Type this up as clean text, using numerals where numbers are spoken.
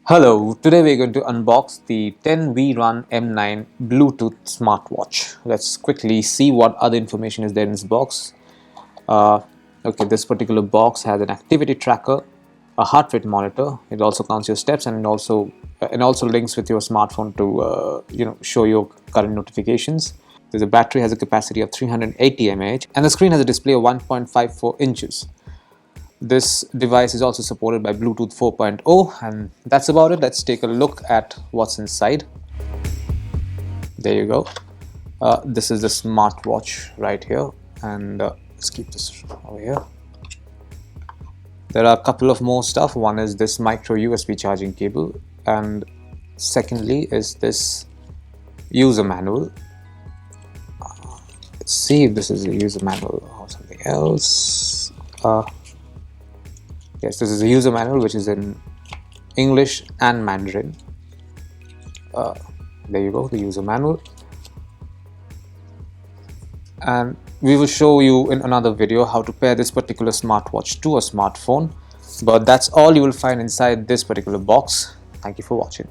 Hello, today we're going to unbox the 10WeRun M9 Bluetooth smartwatch. Let's quickly see what other information is there in this box. Okay, this particular box has an activity tracker, a heart rate monitor. It also counts your steps and it also links with your smartphone to show your current notifications. The battery has a capacity of 380 mAh and the screen has a display of 1.54 inches. This device is also supported by Bluetooth 4.0, and that's about it. Let's take a look at what's inside. There you go. This is the smartwatch right here, and let's keep this over here. There are a couple of more stuff. One is this micro USB charging cable, and secondly is this user manual. Let's see if this is a user manual or something else. Yes, this is a user manual which is in English and Mandarin. There you go, the user manual. And we will show you in another video how to pair this particular smartwatch to a smartphone. But that's all you will find inside this particular box. Thank you for watching.